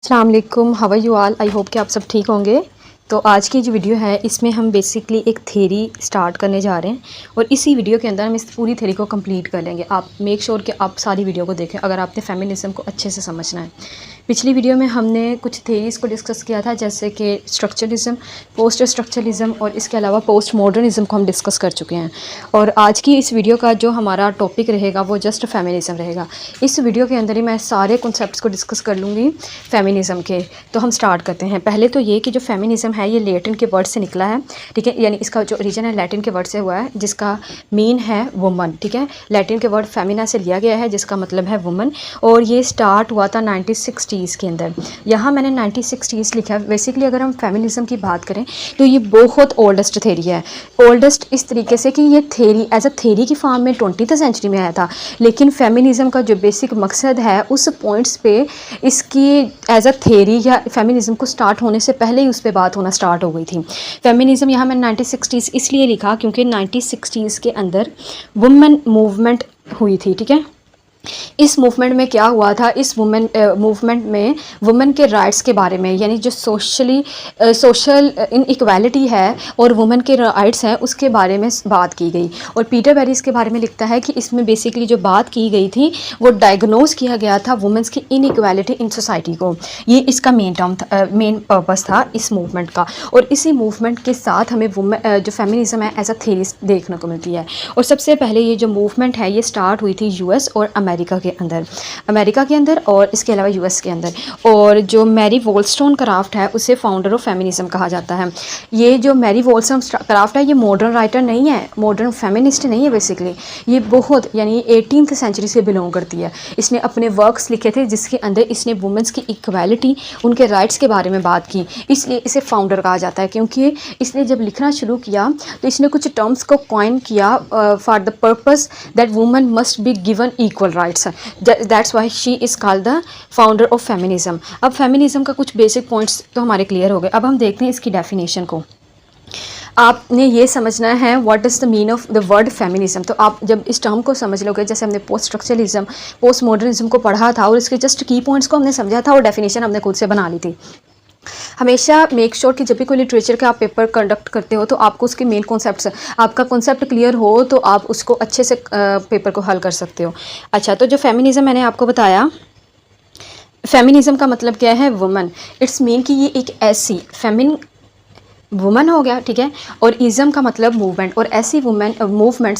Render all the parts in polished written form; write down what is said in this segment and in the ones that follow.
अस्सलाम वालेकुम, how are you all. I hope कि आप सब ठीक होंगे। तो आज की जो वीडियो है इसमें हम बेसिकली एक थ्योरी स्टार्ट करने जा रहे हैं और इसी वीडियो के अंदर हम इस पूरी थ्योरी को कंप्लीट कर लेंगे। आप मेक श्योर कि आप सारी वीडियो को देखें अगर आपने फेमिनिज्म को अच्छे से समझना है। पिछली वीडियो में हमने कुछ थ्योरीज़ को डिस्कस किया था, जैसे कि स्ट्रक्चरलिज्म, पोस्ट स्ट्रक्चरलिज्म और इसके अलावा पोस्ट मॉडर्निज्म को हम डिस्कस कर चुके हैं। और आज की इस वीडियो का जो हमारा टॉपिक रहेगा वो जस्ट फेमिनिज्म रहेगा। इस वीडियो के अंदर ही मैं सारे कॉन्सेप्ट्स को डिस्कस कर लूँगी फेमिनिज्म के। तो हम स्टार्ट करते हैं। पहले तो ये कि जो फेमिनिज्म है ये लैटिन के वर्ड से निकला है, ठीक है, यानी इसका जो ओरिजिन है लैटिन के वर्ड से हुआ है, जिसका मीन है वुमन, ठीक है। लैटिन के वर्ड फेमिना से लिया गया है जिसका मतलब है वुमन, और ये स्टार्ट हुआ था 1960s के अंदर। यहाँ मैंने 1960s लिखा है। बेसिकली अगर हम फेमिनिज्म की बात करें तो ये बहुत ओल्डेस्ट थ्योरी है। ओल्डेस्ट इस तरीके से कि ये थ्योरी एज अ थ्योरी की फॉर्म में 20th सेंचुरी में आया था, लेकिन फेमिनिज्म का जो बेसिक मकसद है उस पॉइंट्स पे इसकी एज अ थ्योरी या फेमिनिज्म को स्टार्ट होने से पहले ही उस पर बात होना स्टार्ट हो गई थी। फेमिनिज्म यहाँ मैंने 1960s इसलिए लिखा क्योंकि 1960s के अंदर वुमेन मूवमेंट हुई थी, ठीक है। इस मूवमेंट में क्या हुआ था, इस मूवमेंट में वुमेन के राइट्स के बारे में, यानी जो सोशल इनइक्वालिटी है और वुमेन के राइट्स हैं उसके बारे में बात की गई। और पीटर बैरी इसके बारे में लिखता है कि इसमें बेसिकली जो बात की गई थी वो डायग्नोज किया गया था वुमेन्स की इनइक्वालिटी इन सोसाइटी को। ये इसका मेन पर्पस था इस मूवमेंट का। और इसी मूवमेंट के साथ हमें जो फेमिनिज्म है एज अ थ्योरी देखने को मिलती है। और सबसे पहले ये जो मूवमेंट है ये स्टार्ट हुई थी यूएस और अमेरिका के अंदर और इसके अलावा यूएस के अंदर। और जो मैरी वॉलस्टोनक्राफ्ट है उसे फाउंडर ऑफ फेमिनिज्म कहा जाता है। ये जो मैरी वॉलस्टोनक्राफ्ट है ये मॉडर्न राइटर नहीं है, मॉडर्न फेमिनिस्ट नहीं है। बेसिकली ये बहुत यानी 18th सेंचुरी से बिलोंग करती है। इसने अपने वर्क्स लिखे थे जिसके अंदर इसने वुमेन्स की इक्वालिटी, उनके राइट्स के बारे में बात की, इसलिए इसे फाउंडर कहा जाता है। क्योंकि इसने जब लिखना शुरू किया तो इसने कुछ टर्म्स को कॉइन किया for the purpose that women must be given equal rights. That's why she is called the founder of feminism. अब फेमिनिज्म का कुछ बेसिक पॉइंट्स तो हमारे क्लियर हो गए। अब हम देखते हैं इसकी डेफिनेशन को। आपने ये समझना है what is the mean of the word feminism. तो आप जब इस टर्म को समझ लोगे, जैसे हमने पोस्ट स्ट्रक्चरलिज्म, पोस्ट मॉडर्निज्म को पढ़ा था और इसके जस्ट की पॉइंट्स को हमने समझा था और डेफिनेशन हमने खुद से बना ली थी। हमेशा मेक श्योर कि जब भी कोई लिटरेचर का आप पेपर कंडक्ट करते हो तो आपको उसके मेन कॉन्सेप्ट्स, आपका कॉन्सेप्ट क्लियर हो तो आप उसको अच्छे से पेपर को हल कर सकते हो। अच्छा, तो जो फेमिनिज्म मैंने आपको बताया, फेमिनिज्म का मतलब क्या है, वुमन। इट्स मीन कि ये एक ऐसी फेमिन वुमन हो गया, ठीक है, और इज़म का मतलब मूवमेंट, और ऐसी मूवमेंट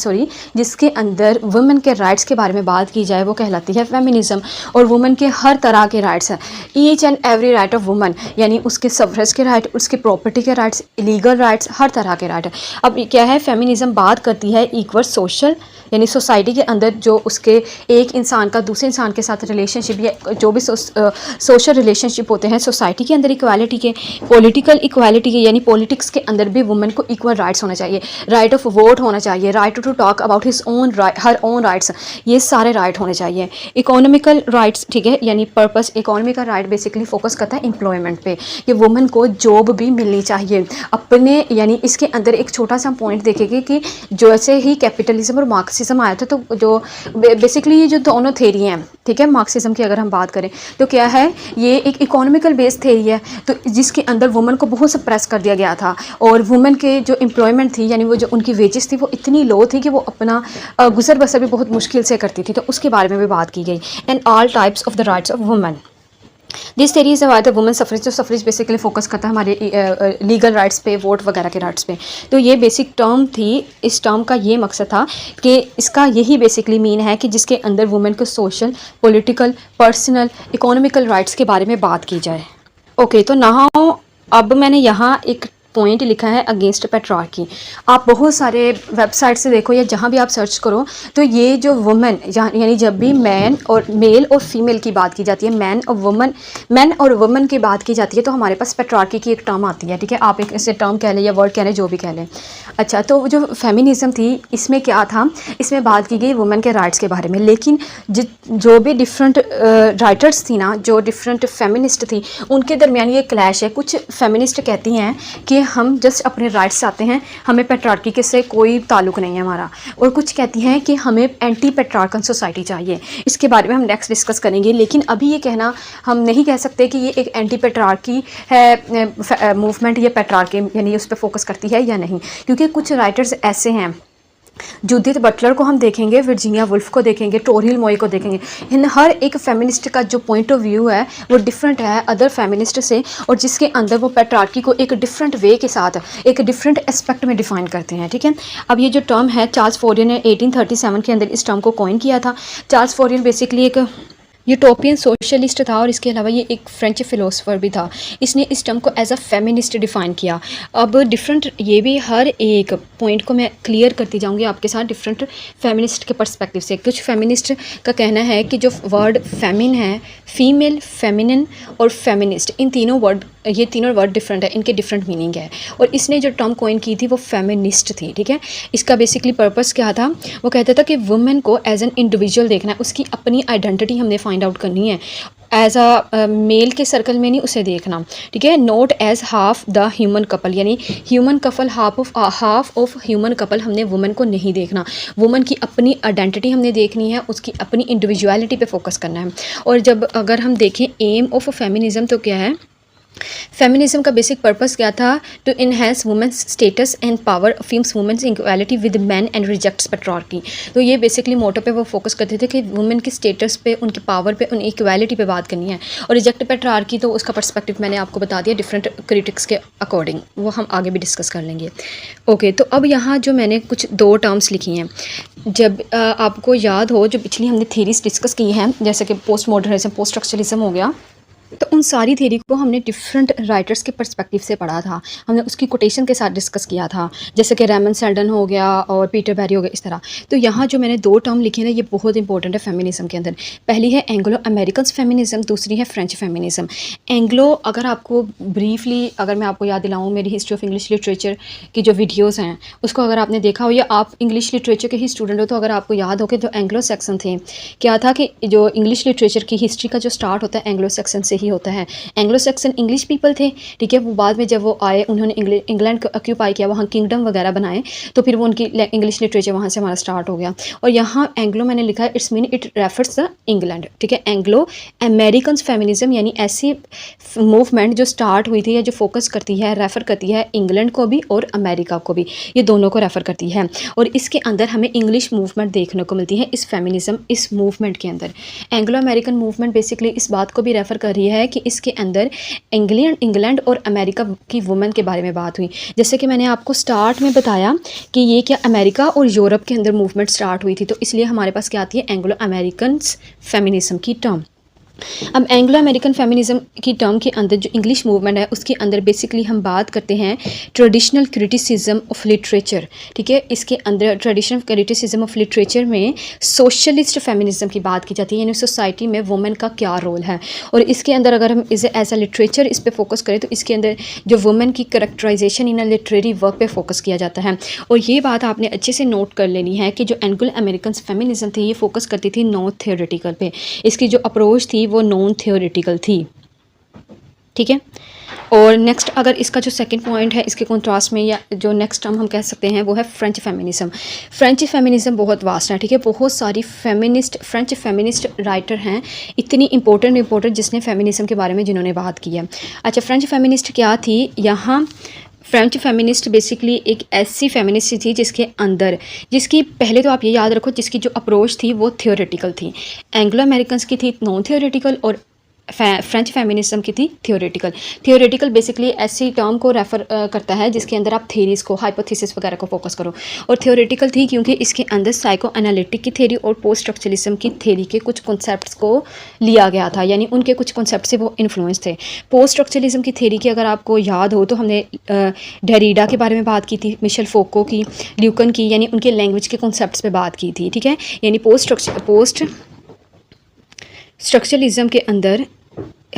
जिसके अंदर वुमेन के राइट्स के बारे में बात की जाए वो कहलाती है फेमिनिज्म। और वुमेन के हर तरह के राइट्स हैं, each and every right of woman, यानी उसके सफ्रेज के राइट, उसके प्रॉपर्टी के राइट्स, लीगल राइट्स, हर तरह के राइट है। अब क्या है, फेमिनिज्म बात करती है इक्वल सोशल, यानी सोसाइटी के अंदर जो उसके एक इंसान का दूसरे इंसान के साथ रिलेशनशिप या जो भी सोशल रिलेशनशिप होते हैं सोसाइटी के अंदर इक्वालिटी के, पॉलिटिकल इक्वालिटी के, यानी पॉलिटिक्स के अंदर भी वुमेन को इक्वल राइट्स होना चाहिए, राइट ऑफ वोट होना चाहिए, right to talk about his own her own rights, ये सारे राइट होने चाहिए। इकोनॉमिकल राइट्स, ठीक है, यानी पर्पस, इकोनॉमी का राइट बेसिकली फोकस करता है एम्प्लॉयमेंट पे, कि वुमेन को जॉब भी मिलनी चाहिए अपने, यानी इसके अंदर एक छोटा सा पॉइंट देखेंगे कि जैसे ही कैपिटलिज्म और मार्क्सिज्म आया था तो जो बेसिकली ये जो दोनों थ्योरी हैं, ठीक है, मार्क्सिज्म की अगर हम बात करें तो क्या है, ये एक इकोनॉमिकल बेस्ड थ्योरी है, तो जिसके अंदर वुमेन को बहुत सप्रेस कर दिया गया था। और वुमेन के जो एम्प्लॉयमेंट थी, यानी वो जो उनकी वेजेस थी वो इतनी लो थी कि वो अपना गुजर बसर भी बहुत मुश्किल से करती थी, तो उसके बारे में भी बात की गई। And all types of the rights of women, this theory is about the women suffrage. जो सफरेज बेसिकली फोकस करता है हमारे लीगल राइट्स पे, वोट वगैरह के राइट्स पे। तो ये बेसिक टर्म थी, इस टर्म का ये मकसद था कि इसका यही बेसिकली मीन है कि जिसके अंदर वुमेन को social, political, personal, economical rights के बारे में बात की जाए। ओके, तो नाउ अब मैंने यहाँ एक पॉइंट लिखा है अगेंस्ट पैट्रियार्की। आप बहुत सारे वेबसाइट से देखो या जहाँ भी आप सर्च करो तो ये जो वुमेन, यानी जब भी मैन और मेल और फीमेल की बात की जाती है, मैन और वुमेन की बात की जाती है, तो हमारे पास पैट्रियार्की की एक टर्म आती है, ठीक है। आप एक ऐसे टर्म कह लें या वर्ड कह लें, जो भी कह लें। अच्छा, तो जो फेमिनिज्म थी इसमें क्या था, इसमें बात की गई वुमेन के राइट्स के बारे में, लेकिन जो भी डिफरेंट राइटर्स थी ना, जो डिफरेंट फेमिनिस्ट थी, उनके दरमियान ये क्लैश है। कुछ फेमिनिस्ट कहती हैं कि हम जस्ट अपने राइट्स चाहते हैं, हमें पेट्रार्की के से कोई ताल्लुक़ नहीं है हमारा। और कुछ कहती हैं कि हमें एंटी पेट्रार्कन सोसाइटी चाहिए। इसके बारे में हम नेक्स्ट डिस्कस करेंगे, लेकिन अभी ये कहना हम नहीं कह सकते कि ये एक एंटी पेट्रार्की है मूवमेंट, ये पेट्रार्की यानी उस पर फोकस करती है या नहीं, क्योंकि कुछ राइटर्स ऐसे हैं, जूडिथ बटलर को हम देखेंगे, वर्जीनिया वुल्फ को देखेंगे, टोरी हिल मोई को देखेंगे, इन हर एक फेमिनिस्ट का जो पॉइंट ऑफ व्यू है वो डिफरेंट है अदर फेमिनिस्ट से, और जिसके अंदर वो पेट्रार्की को एक डिफरेंट वे के साथ एक डिफरेंट एस्पेक्ट में डिफाइन करते हैं। ठीक है, अब ये जो टर्म है चार्ल्स फॉरियर ने 1837 के अंदर इस टर्म को कॉइन किया था। चार्ल्स फॉरियर बेसिकली एक यूटोपियन सोशलिस्ट था और इसके अलावा ये एक फ्रेंच फ़िलोसफर भी था। इसने इस टर्म को एज अ फेमिनिस्ट डिफ़ाइन किया। अब डिफरेंट ये भी हर एक पॉइंट को मैं क्लियर करती जाऊंगी आपके साथ डिफरेंट फेमिनिस्ट के पर्सपेक्टिव से। कुछ फेमिनिस्ट का कहना है कि जो वर्ड फेमिन है, फीमेल, फेमिनिन और फेमिनिस्ट, इन तीनों वर्ड, ये तीनों वर्ड डिफरेंट है, इनके डिफरेंट मीनिंग है। और इसने जो टर्म कॉइन की थी वो फेमिनिस्ट थी। ठीक है, इसका बेसिकली पर्पस क्या था, वो कहता था कि वुमेन को एज एन इंडिविजुअल देखना है, उसकी अपनी आइडेंटिटी हमने फाइंड आउट करनी है, एज अ मेल के सर्कल में नहीं उसे देखना। ठीक है, not as half the human couple, यानी human couple half of human couple हमने वुमेन को नहीं देखना। वुमेन की अपनी आइडेंटिटी हमने देखनी है, उसकी अपनी इंडिविजुअलिटी पे फोकस करना है। और जब अगर हम देखें एम ऑफ फेमिनिज्म तो क्या है, फेमिनिज्म का बेसिक पर्पस क्या था, to enhance women's status and power, फीम्स women's equality with man and rejects patriarchy. तो ये बेसिकली मोटो पे वो फोकस करते थे कि वुमेन की स्टेटस पे, उनकी पावर पे, उन इक्वालिटी पे बात करनी है। और रिजेक्ट पेट्रार्की तो उसका पर्सपेक्टिव मैंने आपको बता दिया डिफरेंट क्रिटिक्स के अकॉर्डिंग, वो हम आगे भी डिस्कस कर लेंगे। ओके, तो अब यहाँ जो मैंने कुछ दो टर्म्स लिखी हैं, जब आपको याद हो जो पिछली हमने थीरीज डिस्कस की हैं, जैसे कि पोस्ट मॉडर्निज्म, पोस्ट स्ट्रक्चरलिज्म हो गया, तो उन सारी थ्योरी को हमने डिफरेंट राइटर्स के पर्सपेक्टिव से पढ़ा था, हमने उसकी कोटेशन के साथ डिस्कस किया था, जैसे कि रेमन सेल्डन हो गया और पीटर बैरी हो गया, इस तरह। तो यहाँ जो मैंने दो टर्म लिखे ना, ये बहुत इंपॉर्टेंट है फेमिनिज्म के अंदर। पहली है एंग्लो अमेरिकन फेमिनिज्म, दूसरी है फ्रेंच फेमिनिज्म। एंग्लो, अगर आपको ब्रीफली अगर मैं आपको याद दिलाऊँ, मेरी हिस्ट्री ऑफ इंग्लिश लिटरेचर की जो वीडियोज़ हैं उसको अगर आपने देखा हो, या आप इंग्लिश लिटरेचर के ही स्टूडेंट हो, तो अगर आपको याद हो कि जो एंग्लो सेक्सन थे, क्या था कि जो इंग्लिश लिटरेचर की हिस्ट्री का जो स्टार्ट होता है एंग्लो सेक्सन से ही होता है। एंग्लो सेक्सन इंग्लिश पीपल थे, ठीक है, वो बाद में जब वो आए, उन्होंने इंग्लैंड को ऑक्यूपाई किया, वहाँ किंगडम वगैरह बनाए, तो फिर वो उनकी इंग्लिश लिटरेचर वहाँ से हमारा स्टार्ट हो गया। और यहाँ एंग्लो मैंने लिखा है, it's mean it refers the England. ठीक है, एंग्लो अमेरिकन फेमिनिज्म यानी ऐसी मूवमेंट जो स्टार्ट हुई थी या जो फोकस करती है, रेफ़र करती है इंग्लैंड को भी और अमेरिका को भी, ये दोनों को रेफ़र करती है। और इसके अंदर हमें इंग्लिश मूवमेंट देखने को मिलती है इस फेमिनिज्म, इस मूवमेंट के अंदर। एंग्लो अमेरिकन मूवमेंट बेसिकली इस बात को भी रेफ़र कर रही है कि इसके अंदर इंग्लैंड और अमेरिका की वुमेन के बारे में बात हुई। जैसे कि मैंने आपको स्टार्ट में बताया कि ये क्या अमेरिका और यूरोप के अंदर मूवमेंट स्टार्ट हुई थी, तो इसलिए हमारे पास क्या आती है एंग्लो अमेरिकन फेमिनिज्म की टर्म। अब एंग्लो अमेरिकन फेमिनिज्म की टर्म के अंदर जो इंग्लिश मूवमेंट है उसके अंदर बेसिकली हम बात करते हैं ट्रेडिशनल क्रिटिसिज्म ऑफ लिटरेचर। ठीक है, इसके अंदर ट्रेडिशनल क्रिटिसिज्म ऑफ लिटरेचर में सोशलिस्ट फेमिनिज्म की बात की जाती है, यानी सोसाइटी में वुमेन का क्या रोल है। और इसके अंदर अगर हम इसे एज अ लिटरेचर इस पर फोकस करें तो इसके अंदर जो वुमेन की characterization in a literary work पे फोकस किया जाता है। और ये बात आपने अच्छे से नोट कर लेनी है कि जो एंग्लो अमेरिकन फेमिनिज्म थी ये फोकस करती थी नॉन थियोरेटिकल पे, इसकी जो अप्रोच थी वो नॉन थियोरेटिकल थी। ठीक है, और नेक्स्ट अगर इसका जो सेकंड पॉइंट है इसके कॉन्ट्रास्ट में, या जो नेक्स्ट टर्म हम कह सकते हैं वो है फ्रेंच फेमिनिज्म। फ्रेंच फेमिनिज्म बहुत वास्ट है। ठीक है, बहुत सारी फ्रेंच फेमिनिस्ट राइटर हैं, इतनी इंपॉर्टेंट जिसने फेमिनिज्म के बारे में जिन्होंने बात की है। अच्छा, फ्रेंच फेमिनिस्ट क्या थी, यहाँ फ्रेंच फेमिनिस्ट बेसिकली एक ऐसी फेमिनिस्ट थी जिसकी पहले तो आप ये याद रखो, जिसकी जो अप्रोच थी वो थियोरेटिकल थी। एंग्लो अमेरिकन की थी नॉन थियोरेटिकल और फ्रेंच फेमिनिज्म की थी थियोरेटिकल बेसिकली ऐसी टर्म को रेफ़र करता है जिसके अंदर आप थेरीज़ को, हाइपोथेसिस वगैरह को फोकस करो। और थियोरेटिकल थी क्योंकि इसके अंदर साइको एनालिटिक की थेरी और पोस्ट स्ट्रक्चरलिज्म की थेरी के कुछ कॉन्सेप्ट्स को लिया गया था, यानी उनके कुछ कॉन्सेप्ट से वो इन्फ्लुएंस थे। पोस्ट स्ट्रक्चरलिज्म की थेरी की अगर आपको याद हो तो हमने डेरिडा के बारे में बात की थी, मिशेल फोको की, ल्यूकन की, यानी उनके लैंग्वेज के कॉन्सेप्ट्स पे बात की थी। ठीक है, यानी पोस्ट स्ट्रक्चरलिज्म के अंदर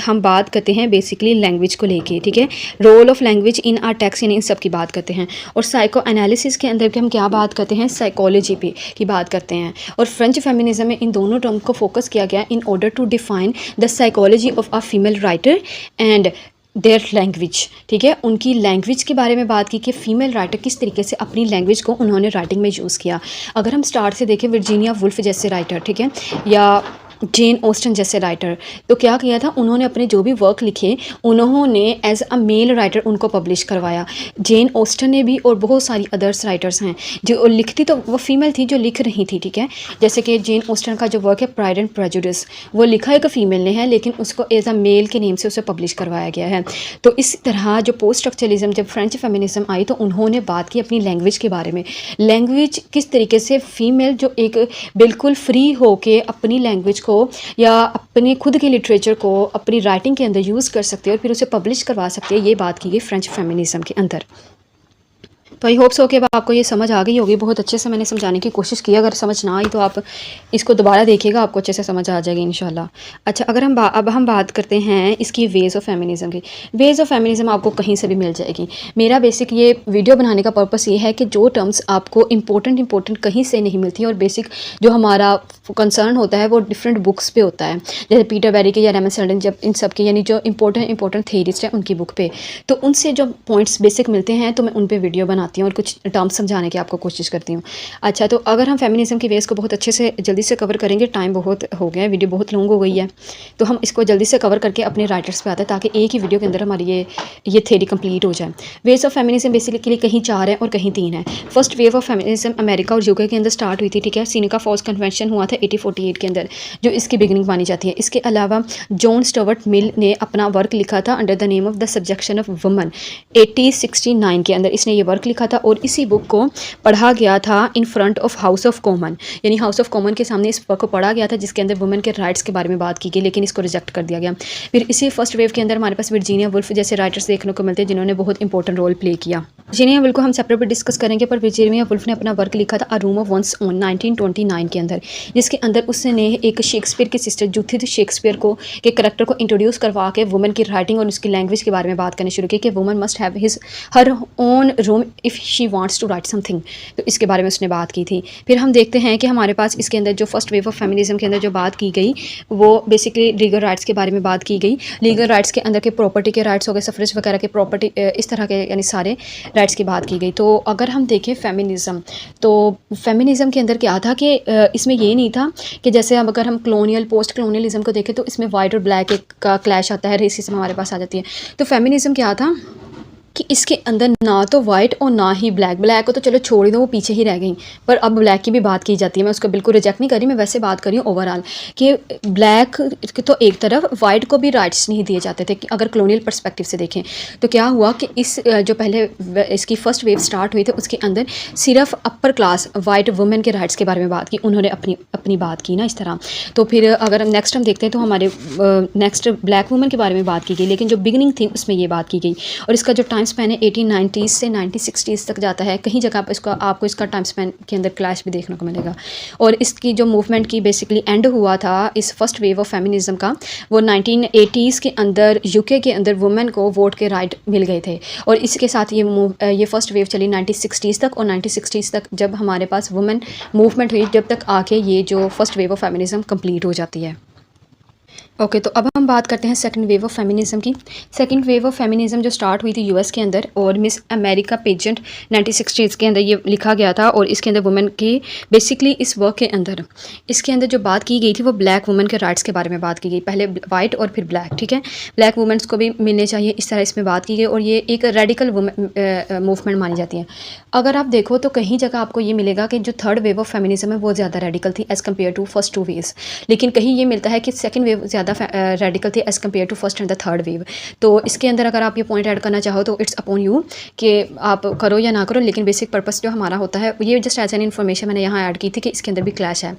हम बात करते हैं बेसिकली लैंग्वेज को लेके। ठीक है, role of language in our text, यानी इन सब की बात करते हैं। और साइको एनालिसिस के अंदर हम क्या बात करते हैं, साइकोलॉजी पे की बात करते हैं। और फ्रेंच फेमिनिज्म में इन दोनों टर्म को फोकस किया गया in order to define the psychology of a female writer and their language, ठीक है, उनकी लैंग्वेज के बारे में बात की कि फ़ीमेल राइटर किस तरीके से अपनी लैंग्वेज को उन्होंने राइटिंग में यूज़ किया। अगर हम स्टार्ट से देखें वर्जीनिया वुल्फ जैसे राइटर, ठीक है, या जेन ऑस्टन जैसे राइटर, तो क्या किया था उन्होंने अपने जो भी वर्क लिखे उन्होंने एज अ मेल राइटर उनको पब्लिश करवाया। जेन ऑस्टन ने भी और बहुत सारी अदर्स राइटर्स हैं जो लिखती तो वो फीमेल थी जो लिख रही थी, ठीक है, जैसे कि जेन ऑस्टन का जो वर्क है प्राइड एंड प्रेजुडिस, वो लिखा एक फ़ीमेल ने है लेकिन उसको एज अ मेल के नेम से उसे पब्लिश करवाया गया है। तो इस तरह जो पोस्ट स्ट्रक्चरलिज्म, जब फ्रेंच फेमिनिज्म आई तो उन्होंने बात की अपनी लैंग्वेज के बारे में, लैंग्वेज किस तरीके से फ़ीमेल जो एक बिल्कुल फ्री हो के अपनी लैंग्वेज को या अपने खुद के लिटरेचर को अपनी राइटिंग के अंदर यूज़ कर सकते हैं और फिर उसे पब्लिश करवा सकते हैं, ये बात की गई फ्रेंच फेमिनिज्म के अंदर। तो आई होप सो कि अब आपको ये समझ आ गई होगी। बहुत अच्छे से मैंने समझाने की कोशिश की, अगर समझ ना आई तो आप इसको दोबारा देखिएगा, आपको अच्छे से समझ आ जाएगी इंशाल्लाह। अच्छा, अगर अब हम बात करते हैं इसकी वेज़ ऑफ फेमिनिज़म की। वेज़ ऑफ फेमिनिज़म आपको कहीं से भी मिल जाएगी। मेरा बेसिक ये वीडियो बनाने का पर्पस ये है कि जो टर्म्स आपको इंपॉर्टेंट कहीं से नहीं मिलती और बेसिक जो हमारा कंसर्न होता है वो डिफरेंट बुक्स पे होता है, जैसे पीटर बेरी के या रेमन सेल्डन, जब इन सब के यानी जो इंपॉर्टेंट थेरिस्ट हैं उनकी बुक पे, तो उनसे जो पॉइंट्स बेसिक मिलते हैं तो मैं उन पे वीडियो बनाती हूँ और कुछ टर्म्स समझाने की आपको कोशिश करती हूँ। अच्छा, तो अगर हम फेमिनिज्म की वेज को बहुत अच्छे से जल्दी से कवर करेंगे, टाइम बहुत हो गया है, वीडियो बहुत लॉन्ग हो गई है, तो हम इसको जल्दी से कवर करके अपने राइटर्स पे आते हैं ताकि एक ही वीडियो के अंदर हमारी ये थेरी कंप्लीट हो जाए। वेज ऑफ फेमिनिज्म बेसिकली कहीं 4 है और कहीं 3 है। First wave of feminism America और यूके के अंदर स्टार्ट हुई थी, ठीक है, सीनेका फॉल्स कन्वेंशन हुआ था 1848 के अंदर, जो इसकी बिगिनिंग मानी जाती है। इसके अलावा जॉन स्टुअर्ट मिल ने अपना वर्क लिखा था under the name of the subjection of woman 1869 के अंदर, इसने ये वर्क लिखा था और इसी बुक को पढ़ा गया था in front of house of common, यानी हाउस ऑफ कॉमन के सामने इस वर्क को पढ़ा गया था जिसके अंदर वुमेन के राइट्स के बारे में बात की गई, लेकिन इसको रिजेक्ट कर दिया गया। फिर इसी फर्स्ट वेव के अंदर हमारे पास वर्जीनिया वुल्फ जैसे राइटर्स देखने को मिलते हैं जिन्होंने बहुत इंपॉर्टेंट रोल प्ले किया। वर्जीनिया वुल्फ को हम सेपरेट डिस्कस करेंगे, पर वर्जीनिया वुल्फ ने अपना वर्क लिखा था अ रूम ऑफ वंस ओन 1929 के अंदर, जिसके अंदर उसने एक शेक्सपियर की सिस्टर जूथित शेक्सपियर को के करैक्टर को इंट्रोड्यूस करवा के वुमेन की राइटिंग और उसकी लैंग्वेज के बारे में बात करनी शुरू की कि woman must have her own room if she wants to write something, तो इसके बारे में उसने बात की थी। फिर हम देखते हैं कि हमारे पास इसके अंदर जो फर्स्ट वेव ऑफ फेमिनिज्म के अंदर जो बात की गई वो बेसिकली लीगल राइट्स के बारे में बात की गई। लीगल राइट्स के अंदर के प्रॉपर्टी के राइट्स हो गए, सफरेज वगैरह के प्रॉपर्टी, इस तरह के यानी सारे राइट्स की बात की गई। तो अगर हम देखें फेमिनिज़म, तो फेमिनिज़म के अंदर क्या था कि इसमें ये नहीं था कि जैसे अब अगर हम कलोनियल पोस्ट कलोनियलिज्म को देखें तो इसमें वाइट और ब्लैक का क्लैश आता है, रेसिज्म हमारे पास आ जाती है। तो फेमिनिज़म क्या था कि इसके अंदर ना तो वाइट और ना ही ब्लैक को तो चलो छोड़ ही दो, वो पीछे ही रह गई, पर अब ब्लैक की भी बात की जाती है। मैं उसको बिल्कुल रिजेक्ट नहीं कर रही, मैं वैसे बात कर रही हूँ ओवरऑल कि ब्लैक तो एक तरफ, वाइट को भी राइट्स नहीं दिए जाते थे। कि अगर कलोनियल पर्सपेक्टिव से देखें तो क्या हुआ कि इस जो पहले इसकी फर्स्ट वेव स्टार्ट हुई थी उसके अंदर सिर्फ अपर क्लास वाइट वुमेन के राइट्स के बारे में बात की, उन्होंने अपनी बात की ना इस तरह। तो फिर अगर नेक्स्ट हम देखते हैं तो हमारे नेक्स्ट ब्लैक वुमेन के बारे में बात की गई, लेकिन जो बिगनिंग थी उसमें ये बात की गई और इसका जो टाइम स्पैन है 1890s से 1960s तक जाता है। कहीं जगह पर आपको इसका टाइम स्पैन के अंदर क्लैश भी देखने को मिलेगा। और इसकी जो मूवमेंट की बेसिकली एंड हुआ था इस फर्स्ट वेव ऑफ फेमिनिज्म का, वो 1980s के अंदर यूके के अंदर वुमेन को वोट के राइट मिल गए थे और इसके साथ ये फर्स्ट वेव चली 1960s तक, और 1960s तक जब हमारे पास वुमेन मूवमेंट हुई जब तक आके ये जो first wave of feminism complete हो जाती है। ओके, तो अब हम बात करते हैं सेकंड वेव ऑफ फेमिनिज्म की। सेकंड वेव ऑफ फेमिनिज्म जो स्टार्ट हुई थी यूएस के अंदर और मिस अमेरिका पेजेंट 1960s के अंदर ये लिखा गया था और इसके अंदर वुमेन की बेसिकली इस वर्क के अंदर इसके अंदर जो बात की गई थी वो ब्लैक वुमेन के राइट्स के बारे में बात की गई, पहले वाइट और फिर ब्लैक, ठीक है, ब्लैक वुमेन्स को भी मिलने चाहिए, इस तरह इसमें बात की गई और ये एक रेडिकल मूवमेंट मानी जाती है। अगर आप देखो तो कहीं जगह आपको ये मिलेगा कि जो थर्ड वेव ऑफ फेमिनिज्म है वो ज़्यादा रेडिकल थी as compare to first two waves, लेकिन कहीं ये मिलता है कि सेकंड वेव ज़्यादा रेडिकल थे as compare to first and the third wave. तो इसके अंदर अगर आप ये पॉइंट ऐड करना चाहो तो इट्स अपॉन यू कि आप करो या ना करो, लेकिन बेसिक पर्पस जो हमारा होता है ये जस्ट एज एन इन्फॉर्मेशन मैंने यहाँ ऐड की थी कि इसके अंदर भी क्लैश है।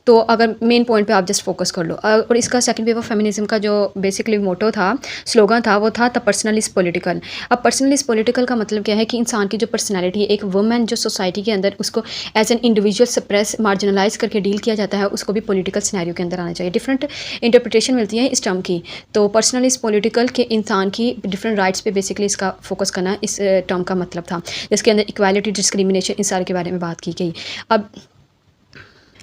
तो अगर मेन पॉइंट पे आप जस्ट फोकस कर लो। और इसका सेकंड वेव ऑफ फेमिनिज्म का जो बेसिकली मोटो था, स्लोगन था, वो था द पर्सनल इज़ पॉलिटिकल। अब पर्सनल इज़ पॉलिटिकल का मतलब क्या है कि इंसान की जो पर्सनैलिटी है, एक वुमेन जो सोसाइटी के अंदर उसको as an individual suppress marginalize करके डील किया जाता है, उसको भी पॉलिटिकल सिनेरियो के अंदर आना चाहिए। डिफरेंट इंटरप्रिटेशन मिलती है इस टर्म की। तो पर्सनल इज़ पॉलिटिकल के इंसान की डिफरेंट राइट्स पे बेसिकली इसका फोकस करना इस टर्म का मतलब था, जिसके अंदर इक्वालिटी, डिस्क्रिमिनेशन, इन सारे के बारे में बात की गई। अब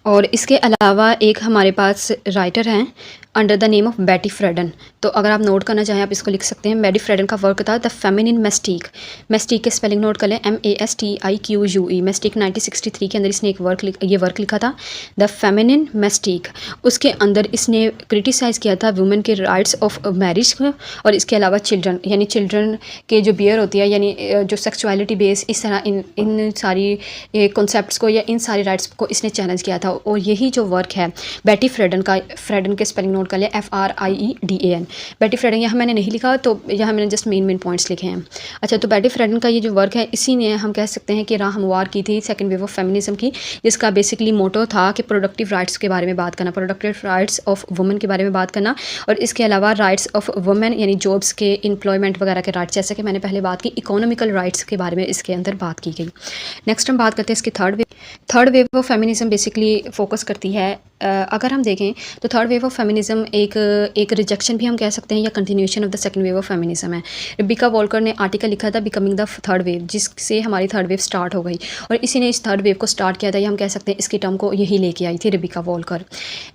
और इसके अलावा एक हमारे पास राइटर हैं अंडर द नेम ऑफ बेटी फ्रेडन। तो अगर आप नोट करना चाहें आप इसको लिख सकते हैं। बेटी फ्रेडन का वर्क था द फेमिनिन मेस्टीक। मेस्टीक के स्पेलिंग नोट कर लें, MESTIQUE। मेस्टीक 1963 के अंदर इसने एक वर्क लिखा था, द फेमिनिन मेस्टीक। उसके अंदर इसने क्रिटिसाइज़ किया था वुमेन के राइट्स ऑफ मैरिज को, और इसके अलावा चिल्ड्रन, यानी चिल्ड्रन के जो बियर होती है, यानी जो सेक्सुअलिटी बेस, इस तरह इन सारी कॉन्सेप्ट्स को या इन सारी राइट्स को इसने चैलेंज किया था। और यही जो वर्क है बेटी फ्रेडन का, फ्रेडन के स्पेलिंग नोट कर लिया, FRIEDAN। बेटी फ्रेडन यहाँ मैंने नहीं लिखा, तो यहाँ मैंने जस्ट मेन पॉइंट्स लिखे हैं। अच्छा, तो बेटी फ्रेडन का ये जो वर्क है, इसी ने हम कह सकते हैं कि राह हमवार की थी सेकंड वेव ऑफ फेमिनिज्म की, जिसका बेसिकली मोटो था कि प्रोडक्टिव राइट्स के बारे में बात करना, प्रोडक्टिव राइट्स ऑफ वुमेन के बारे में बात करना, और इसके अलावा राइट्स ऑफ वुमेन यानी जॉब्स के, एम्प्लॉयमेंट वगैरह के राइट्स, जैसे कि मैंने पहले बात की इकोनॉमिकल राइट्स के बारे में इसके अंदर बात की गई। नेक्स्ट हम बात करते हैं इसकी third wave of feminism basically focus करती है, अगर हम देखें तो थर्ड वेव ऑफ फेमिनिज्म एक रिजेक्शन भी हम कह सकते हैं या continuation of the second wave of feminism है। रिबिका वॉल्कर ने आर्टिकल लिखा था बिकमिंग द थर्ड वेव, जिससे हमारी थर्ड वेव स्टार्ट हो गई, और इसी ने इस थर्ड वेव को स्टार्ट किया था, या हम कह सकते हैं इसकी टर्म को यही लेके आई थी रिबिका वॉल्कर।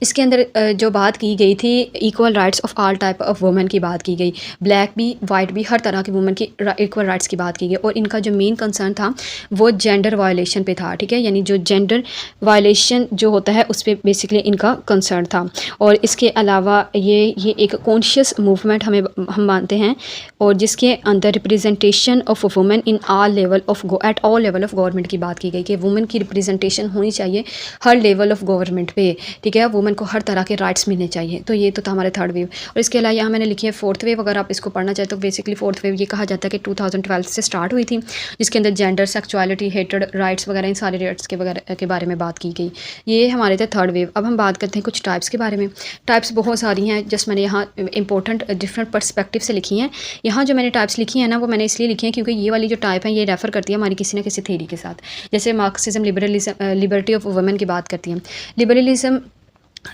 इसके अंदर जो बात की गई थी equal rights of all type of women की बात की गई, ब्लैक भी वाइट भी, हर तरह की वुमेन की इक्वल राइट्स की बात की गई, और इनका जो मेन कंसर्न था वो जेंडर वायलेशन पे था, ठीक है, यानी जो जेंडर वायलेशन जो होता है उस पर बेसिकली इनका कंसर्न था। और इसके अलावा ये एक कॉन्शियस मूवमेंट हम मानते हैं, और जिसके अंदर representation of women in all level of at all level of government की बात की गई कि वुमेन की रिप्रेजेंटेशन होनी चाहिए हर लेवल ऑफ गवर्नमेंट पे, ठीक है, वुमेन को हर तरह के राइट्स मिलने चाहिए। तो ये तो था हमारे थर्ड वेव। और इसके अलावा यहाँ मैंने लिखी है फोर्थ वेव। अगर आप इसको पढ़ना चाहें तो बेसिकली फोर्थ वेव ये कहा जाता है कि 2012 से स्टार्ट हुई थी, जिसके अंदर जेंडर, सेक्सुअलिटी, हेटेड राइट्स वगैरह, इन सारे राइट्स के बारे में बात की गई। ये हमारे थे थर्ड वेव। अब हम बात करते हैं कुछ टाइप्स के बारे में। टाइप्स बहुत सारी हैं, जस्ट मैंने यहाँ इंपॉर्टेंट डिफरेंट पर्सपेक्टिव से लिखी हैं। यहाँ जो मैंने टाइप्स लिखी हैं ना, वो मैंने इसलिए लिखी हैं क्योंकि ये वाली जो टाइप है ये रेफर करती है हमारी किसी न किसी थेरी के साथ। जैसे Marxism, liberalism, liberty of women की बात करती हैं।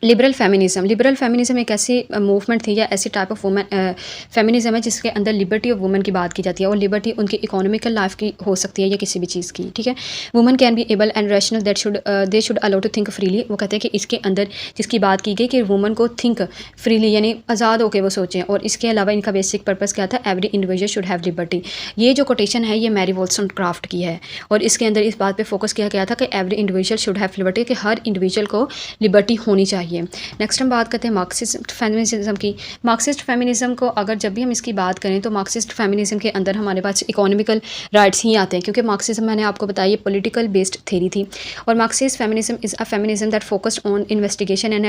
लिबरल फेमिनिज्म एक ऐसी मूवमेंट थी या ऐसी टाइप ऑफ वुमेन फेमिनिज्म है जिसके अंदर लिबर्टी ऑफ वुमेन की बात की जाती है, और लिबर्टी उनकी इकोनॉमिकल लाइफ की हो सकती है या किसी भी चीज़ की, ठीक है। Women can be able and rational they should allow to think freely. वो कहते हैं कि इसके अंदर जिसकी बात की गई कि वुमेन को थिंक फ्रीली यानी आज़ाद होकर वो सोचें, और इसके अलावा इनका बेसिक पर्पस क्या था, every individual should have liberty. ये जो कोटेशन है ये मैरी वॉल्सनक्राफ्ट की है, और इसके अंदर इस बात पर फोकस किया गया था कि every individual should have liberty, कि हर इंडिविजुअल को लिबर्टी होनी चाहिए। नेक्स्ट हम बात करते हैं मार्क्सिस्ट फेमिनिज्म की। मार्क्सिस्ट फेमिनिज्म को अगर जब भी हम इसकी बात करें तो मार्क्सिस्ट फेमिनिज्म के अंदर हमारे पास इकोनॉमिकल राइट्स ही आते हैं, क्योंकि मार्क्सिज्म मैंने आपको बताया ये पॉलिटिकल बेस्ड थ्योरी थी। और Marxist feminism is a feminism that focused on investigation and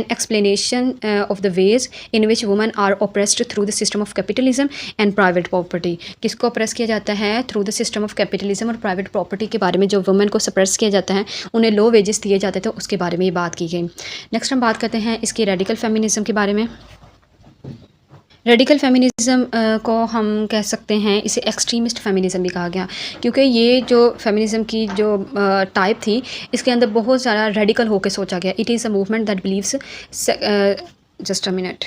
explanation of the ways in which women are oppressed through the system of capitalism and private property. किसको oppress किया जाता है? Through the system of capitalism और private property के बारे में जो women को सप्रेस किया जाता है, उन्हें लो वेजेस दिए जाते थे, उसके बारे में ये बात की गई। नेक्स्ट हम बात करते हैं इसकी रेडिकल फेमिनिज्म के बारे में। रेडिकल फेमिनिज्म को हम कह सकते हैं, इसे एक्सट्रीमिस्ट फेमिनिज्म भी कहा गया, क्योंकि ये जो फेमिनिज्म की जो टाइप थी इसके अंदर बहुत ज़्यादा रेडिकल होकर सोचा गया। It is a movement that believes just a minute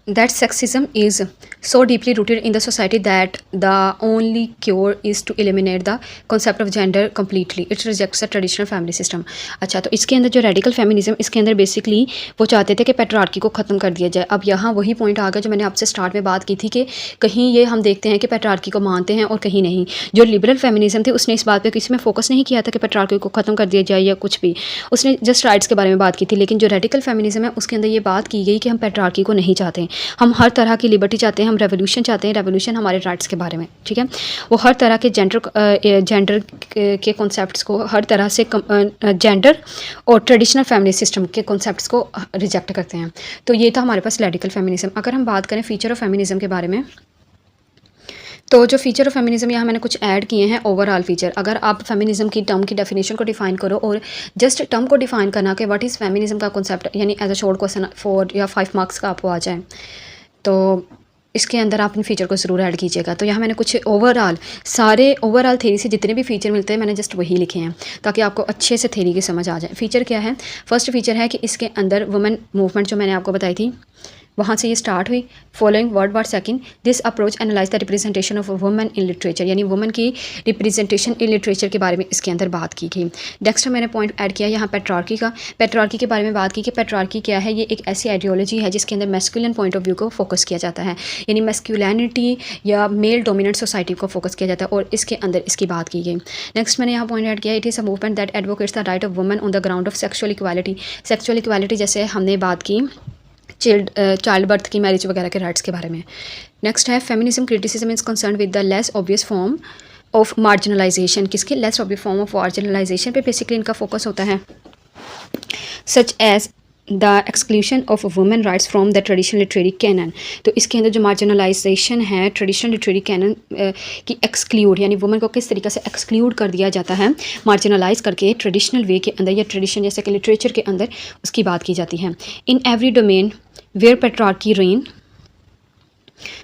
that sexism is so deeply rooted in the society that the only cure is to eliminate the concept of gender completely. It rejects the traditional family system. अच्छा, तो इसके अंदर जो radical feminism, इसके अंदर basically वो चाहते थे कि पैट्रियार्की को ख़त्म कर दिया जाए। अब यहाँ वही पॉइंट आ गया जो मैंने आपसे स्टार्ट में बात की थी कि कहीं ये हम देखते हैं कि पैट्रियार्की को मानते हैं और कहीं नहीं। जो लिबरल फेमिनिज्म थे उसने इस बात पर किसी में फोकस नहीं किया था कि पैट्रियार्की को ख़त्म कर दिया जाए या कुछ भी, उसने जस्ट राइट्स के बारे में बात की थी। लेकिन जो रेडिकल फेमिनिज्म है उसके अंदर ये बात की गई कि हम पैट्रियार्की को नहीं चाहते, हम हर तरह की लिबर्टी चाहते हैं, हम रेवोल्यूशन चाहते हैं, रेवोल्यूशन हमारे राइट्स के बारे में, ठीक है। वो हर तरह के जेंडर के कॉन्सेप्ट्स को, हर तरह से जेंडर और ट्रेडिशनल फैमिली सिस्टम के कॉन्सेप्ट्स को रिजेक्ट करते हैं। तो ये था हमारे पास रेडिकल फेमिनिज्म। अगर हम बात करें फीचर ऑफ फेमिनिज्म के बारे में, तो जो फीचर ऑफ फेमिनिज्म यहाँ मैंने कुछ ऐड किए हैं ओवरऑल फीचर। अगर आप फेमिनिज्म की टर्म की डेफिनेशन को डिफाइन करो और जस्ट टर्म को डिफाइन करना कि व्हाट इज़ फेमिनिज्म का कॉन्सेप्ट, यानी एज अ शॉर्ट क्वेश्चन 4 या 5 मार्क्स का आपको आ जाए, तो इसके अंदर आप इन फीचर को ज़रूर ऐड कीजिएगा। तो यहाँ मैंने कुछ सारे ओवरऑल थेरी से जितने भी फीचर मिलते हैं मैंने जस्ट वही लिखे हैं ताकि आपको अच्छे से थेरी की समझ आ जाए। फीचर क्या है? फर्स्ट फीचर है कि इसके अंदर वुमेन मूवमेंट जो मैंने आपको बताई थी, वहाँ से ये स्टार्ट हुई। Following word war second, this approach analyse the representation of women in literature, यानी वुमेन की रिप्रेजेंटेशन इन लिटरेचर के बारे में इसके अंदर बात की गई। नेक्स्ट मैंने पॉइंट ऐड किया यहाँ पेट्रार्की का। पेट्रार्की के बारे में बात की कि पेट्रार्की क्या है। ये एक ऐसी आइडियोलॉजी है जिसके अंदर मैस्कुलिन पॉइंट ऑफ व्यू को फोकस किया जाता है, यानी मैस्कुलिनिटी या मेल डोमिनेंट सोसाइटी को फोकस किया जाता है और इसके अंदर इसकी बात की गई। नेक्स्ट मैंने यहाँ पॉइंट ऐड किया, it is a movement that advocates the right of women on the ground of sexual equality. Sexual equality जैसे हमने बात की चाइल्ड बर्थ की, मैरिज वगैरह के राइट्स के बारे में। नेक्स्ट है feminism criticism is concern with the less obvious form of marginalization. किसके less obvious form of marginalization पे बेसिकली इनका फोकस होता है, such as the exclusion of women rights from the traditional literary canon. तो इसके अंदर जो मार्जिनलाइजेशन है ट्रेडिशनल लिटरेरी कैनन की एक्सक्लूड, यानी वुमेन को किस तरीके से एक्सक्लूड कर दिया जाता है मार्जिनलाइज करके ट्रेडिशनल वे के अंदर या ट्रेडिशन जैसे कि लिटरेचर के अंदर, उसकी बात की जाती है। In every domain where patriarchy reign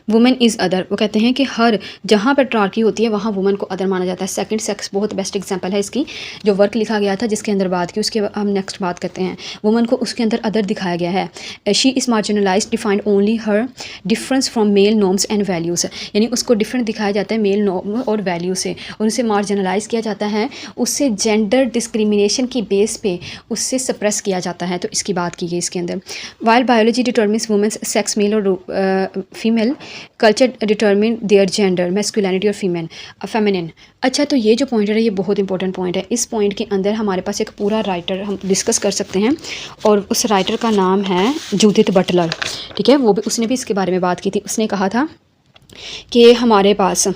women is other. वो कहते हैं कि हर जहाँ पेट्रार्की होती है वहाँ वुमेन को अदर माना जाता है। सेकंड सेक्स बहुत बेस्ट एग्जांपल है इसकी, जो वर्क लिखा गया था जिसके अंदर बात की, उसके हम नेक्स्ट बात करते हैं। वुमेन को उसके अंदर अदर दिखाया गया है। She is marginalize defined only her difference from male norms and values, यानी उसको डिफरेंट दिखाया जाता है मेल नॉर्म और वैल्यू से, और उसे मार्जिनलाइज किया जाता है, उससे जेंडर डिस्क्रिमिनेशन की बेस पे उससे सप्रेस किया जाता है। तो इसकी बात की गई इसके अंदर। While biology determines women's sex male और female, culture determine their gender masculinity और फेमिनिन। अच्छा, तो ये जो पॉइंट है ये बहुत इंपॉर्टेंट पॉइंट है। इस पॉइंट के अंदर हमारे पास एक पूरा राइटर हम डिस्कस कर सकते हैं और उस राइटर का नाम है जूडिथ बटलर। ठीक है, वो भी उसने भी इसके बारे में बात की थी। उसने कहा था कि हमारे पास,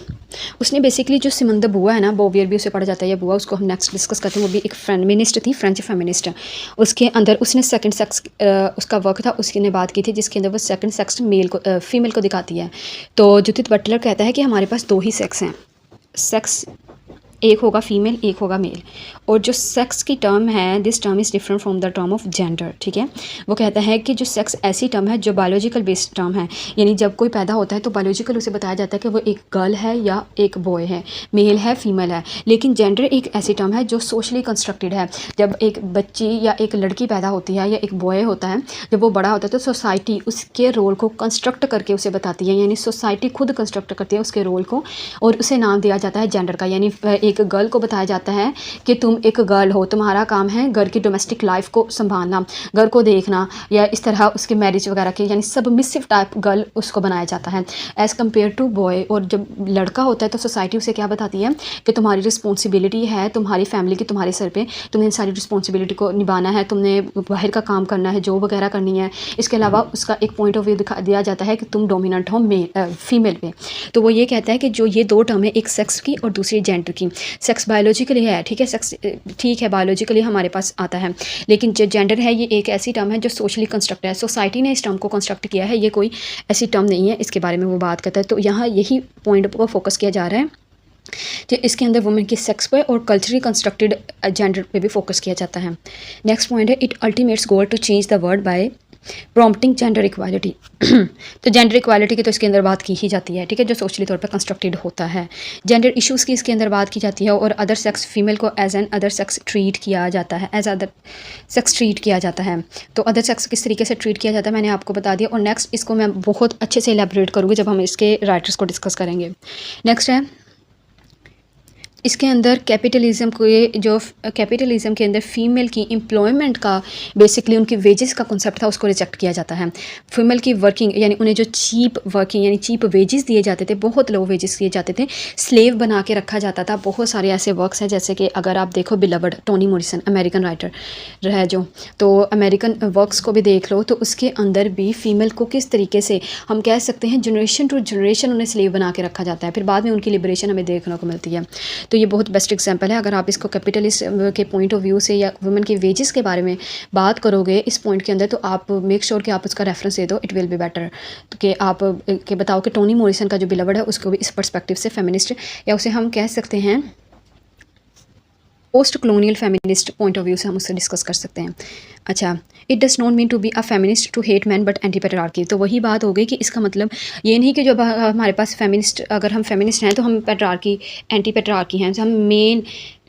उसने बेसिकली जो सिमंदा बुआ है ना, बोवियर भी उसे पढ़ा जाता है या बुआ, उसको हम नेक्स्ट डिस्कस करते हैं। वो भी एक फेमिनिस्ट थी, फ्रेंच फेमिनिस्ट। उसके अंदर उसने सेकंड सेक्स उसका वर्क था, उसकी ने बात की थी जिसके अंदर वो सेकंड सेक्स मेल को फीमेल को दिखाती है। तो जूडिथ बटलर कहता है कि हमारे पास दो ही सेक्स हैं, सेक्स एक होगा फीमेल एक होगा मेल, और जो सेक्स की टर्म है this term is different from the term of gender. ठीक है, वो कहता है कि जो सेक्स ऐसी टर्म है जो बायोलॉजिकल बेस्ड टर्म है, यानी जब कोई पैदा होता है तो बायोलॉजिकल उसे बताया जाता है कि वो एक गर्ल है या एक बॉय है, मेल है फीमेल है। लेकिन जेंडर एक ऐसी टर्म है जो सोशली कंस्ट्रक्टेड है। जब एक बच्ची या एक लड़की पैदा होती है या एक बॉय होता है, जब वो बड़ा होता है तो सोसाइटी उसके रोल को कंस्ट्रक्ट करके उसे बताती है, यानी सोसाइटी खुद कंस्ट्रक्ट करती है उसके रोल को, और उसे नाम दिया जाता है जेंडर का। यानी एक गर्ल को बताया जाता है कि तुम एक गर्ल हो, तुम्हारा काम है घर की डोमेस्टिक लाइफ को संभालना, घर को देखना, या इस तरह उसके मैरिज वगैरह के, यानी सबमिसिव टाइप गर्ल उसको बनाया जाता है एज़ कम्पेयर टू बॉय। और जब लड़का होता है तो सोसाइटी उसे क्या बताती है कि तुम्हारी रिस्पॉन्सिबिलिटी है, तुम्हारी फैमिली की तुम्हारे सर पे, तुम्हें सारी रिस्पॉन्सिबिलिटी को निभाना है, तुमने बाहर का काम करना है, जॉब वगैरह करनी है। इसके अलावा उसका एक पॉइंट ऑफ व्यू दिखा दिया जाता है कि तुम डोमिनेंट हो फीमेल पे। तो वो ये कहता है कि जो ये दो टर्म है, एक सेक्स की और दूसरी जेंडर की। सेक्स बायोलॉजिकली है, ठीक है, सेक्स ठीक है बायोलॉजिकली हमारे पास आता है, लेकिन जो जेंडर है ये एक ऐसी टर्म है जो सोशली कंस्ट्रक्ट है, सोसाइटी ने इस टर्म को कंस्ट्रक्ट किया है, ये कोई ऐसी टर्म नहीं है। इसके बारे में वो बात करता है। तो यहाँ यही पॉइंट पर फोकस किया जा रहा है कि इसके अंदर वुमेन की सेक्स पे और कल्चरली कंस्ट्रक्टेड जेंडर पे भी फोकस किया जाता है। नेक्स्ट पॉइंट है, it ultimates goal to change the world by prompting gender equality. तो जेंडर इक्वालिटी की तो इसके अंदर बात की ही जाती है, ठीक है, जो सोशली तौर पर कंस्ट्रक्टेड होता है। जेंडर इश्यूज़ की इसके अंदर बात की जाती है, और अदर सेक्स फीमेल को as an other sex treat किया जाता है, एज अदर सेक्स ट्रीट किया जाता है। तो अदर सेक्स किस तरीके से ट्रीट किया जाता है मैंने आपको बता दिया, और नेक्स्ट इसको मैं बहुत अच्छे से एलेबोरेट करूँगी जब हम इसके राइटर्स को डिस्कस करेंगे। नेक्स्ट है इसके अंदर कैपिटलिज्म के जो कैपिटलिज्म के अंदर फीमेल की एम्प्लॉयमेंट का बेसिकली उनकी वेजेस का कॉन्सेप्ट था उसको रिजेक्ट किया जाता है। फीमेल की वर्किंग यानी उन्हें जो चीप वर्किंग यानी चीप वेजेस दिए जाते थे, बहुत लो वेजेस दिए जाते थे, स्लेव बना के रखा जाता था। बहुत सारे ऐसे वर्क्स हैं जैसे कि अगर आप देखो beloved Tony Morrison American writer है जो, तो अमेरिकन वर्क्स को भी देख लो तो उसके अंदर भी फीमेल को किस तरीके से हम कह सकते हैं जनरेशन टू जनरेशन उन्हें स्लेव बना के रखा जाता है, फिर बाद में उनकी लिबरेशन हमें देखने को मिलती है। तो ये बहुत बेस्ट एग्जांपल है। अगर आप इसको कैपिटलिस्ट के पॉइंट ऑफ व्यू से या वुमेन की वेजेस के बारे में बात करोगे इस पॉइंट के अंदर, तो आप मेक श्योर कि आप उसका रेफरेंस दे दो, इट विल बी बेटर। तो कि आप के बताओ कि टोनी मॉरिसन का जो बिलवड है उसको भी इस पर्सपेक्टिव से फेमिनिस्ट या उसे हम कह सकते हैं post colonial feminist point of view से हम उससे डिस्कस कर सकते हैं। अच्छा, it does not mean to be a feminist to hate man but anti patriarchy. तो वही बात हो गई कि इसका मतलब ये नहीं कि जब हमारे पास फेमिनिस्ट, अगर हम फेमिनिस्ट हैं तो हम पेट्रियार्की एंटी पेट्रियार्की हैं, हम men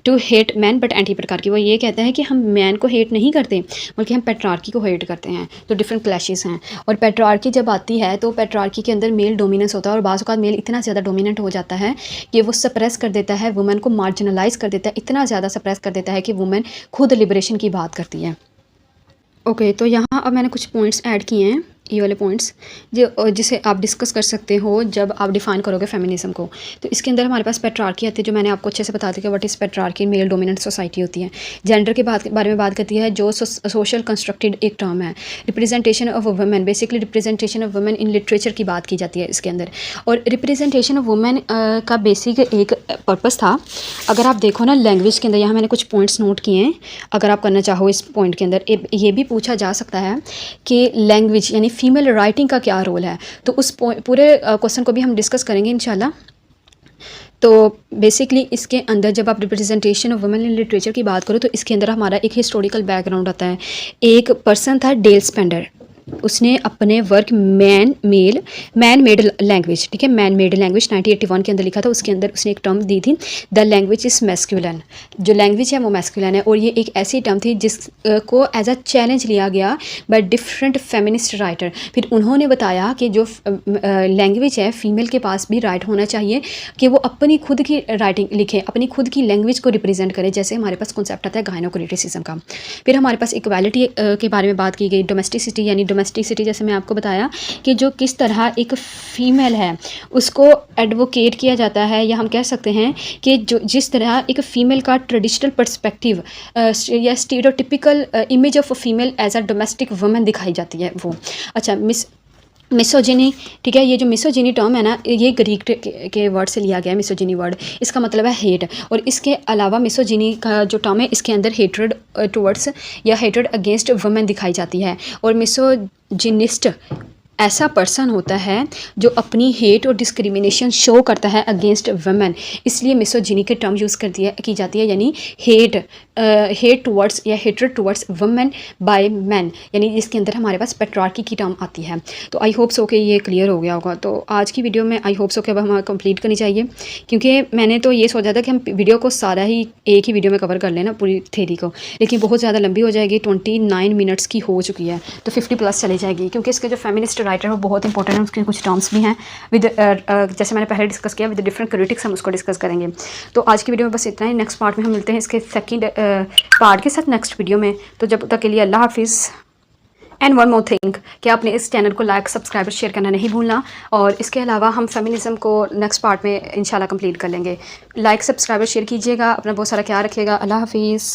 to hate man but anti patriarchy, वो ये कहता है कि हम मैन को हेट नहीं करते बल्कि हम पेट्रार्की को हेट करते हैं। तो डिफरेंट क्लैशेस हैं। और पेट्रार्की जब आती है तो पेट्रार्की के अंदर मेल डोमिनेंस होता है और बाज़ औक़ात मेल इतना ज़्यादा डोमिनेंट हो जाता है कि वो सप्रेस कर देता है, वुमेन को मार्जिनलाइज कर देता है, इतना ज़्यादा सप्रेस कर देता है कि वुमेन खुद लिबरेशन की बात करती है। ओके, तो यहाँ अब मैंने कुछ पॉइंट्स ऐड किए हैं, ये वाले पॉइंट्स जो जिसे आप डिस्कस कर सकते हो जब आप डिफ़ाइन करोगे फेमिनिज्म को। तो इसके अंदर हमारे पास पेट्रार्की आती है, जो मैंने आपको अच्छे से बता दी कि what is patriarchy, male dominant society होती है। जेंडर के बारे में बात करती है, जो सोशल कंस्ट्रक्टेड एक टर्म है। Representation of women, basically representation of women in literature की बात की जाती है इसके अंदर। और रिप्रेजेंटेशन ऑफ वुमेन का बेसिक एक पर्पज़ था। अगर आप देखो ना लैंग्वेज के अंदर, यहाँ मैंने कुछ पॉइंट्स नोट किए हैं, अगर आप करना चाहो इस पॉइंट के अंदर ये भी पूछा जा सकता है कि लैंग्वेज यानी फीमेल राइटिंग का क्या रोल है। तो उस पूरे क्वेश्चन को भी हम डिस्कस करेंगे इंशाल्लाह। तो बेसिकली इसके अंदर जब आप representation of women in literature की बात करो तो इसके अंदर हमारा एक हिस्टोरिकल बैकग्राउंड आता है। एक पर्सन था डेल स्पेंडर, उसने अपने वर्क मैन मेड लैंग्वेज, ठीक है, मैन मेड लैंग्वेज 1981 के अंदर लिखा था। उसके अंदर उसने एक टर्म दी थी, द लैंग्वेज इज़ मैस्कुलिन, जो लैंग्वेज है वो मैस्कुलिन है। और ये एक ऐसी टर्म थी जिसको एज अ चैलेंज लिया गया बाय डिफरेंट फेमिनिस्ट राइटर। फिर उन्होंने बताया कि जो लैंग्वेज है फीमेल के पास भी राइट होना चाहिए कि वो अपनी खुद की राइटिंग लिखे, अपनी खुद की लैंग्वेज को रिप्रेजेंट करे, जैसे हमारे पास कॉन्सेप्ट आता है गायनोक्रिटिसिज्म का। फिर हमारे पास इक्वालिटी के बारे में बात की गई, डोमेस्टिसिटी यानी डोमेस्टिसिटी, जैसे मैं आपको बताया कि जो किस तरह एक फ़ीमेल है उसको एडवोकेट किया जाता है, या हम कह सकते हैं कि जो जिस तरह एक फ़ीमेल का ट्रेडिशनल पर्सपेक्टिव या stereotypical image of female as a domestic women दिखाई जाती है वो। अच्छा, मिसोजिनी, ठीक है, ये जो मिसोजिनी टर्म है ना, ये ग्रीक के वर्ड से लिया गया है। मिसोजिनी वर्ड, इसका मतलब है हेट। और इसके अलावा मिसोजिनी का जो टर्म है इसके अंदर हेट्रेड टुवर्ड्स या हेट्रेड अगेंस्ट वुमेन दिखाई जाती है। और मिसोजिनिस्ट ऐसा पर्सन होता है जो अपनी हेट और डिस्क्रिमिनेशन शो करता है अगेंस्ट वुमेन, इसलिए मिसोजिनी के टर्म यूज़ की जाती है, यानी हेट टुवर्ड्स या hatred towards women by man, यानी इसके अंदर हमारे पास पेट्रार्की की टर्म आती है। तो आई होप सो कि ये क्लियर हो गया होगा। तो आज की वीडियो में आई होप सो कि अब हमें कंप्लीट करनी चाहिए, क्योंकि मैंने तो ये सोचा था कि हम वीडियो को सारा ही एक ही वीडियो में कवर कर लेना पूरी थ्योरी को, लेकिन बहुत ज़्यादा लंबी हो जाएगी, 29 मिनट्स की हो चुकी है, तो 50+ चली जाएगी, क्योंकि इसके जो फेमिनिस्ट राइटर वो बहुत इंपॉर्टेंट है, उसके कुछ टर्म्स भी हैं विद जैसे मैंने पहले डिस्कस किया विद डिफरेंट क्रिटिक्स, हम उसको डिस्कस करेंगे। तो आज की वीडियो में बस इतना ही। नेक्स्ट पार्ट में हम मिलते हैं इसके सेकंड पार्ट के साथ नेक्स्ट वीडियो में। तो जब तक के लिए अल्लाह हाफिज़। एंड वन मोर थिंग कि आपने इस चैनल को लाइक, सब्सक्राइब और शेयर करना नहीं भूलना। और इसके अलावा हम फेमिनिज्म को नेक्स्ट पार्ट में इंशाल्लाह कंप्लीट कर लेंगे। लाइक, सब्सक्राइब और शेयर कीजिएगा। अपना बहुत सारा ख्याल रखिएगा। अल्लाह हाफिज़।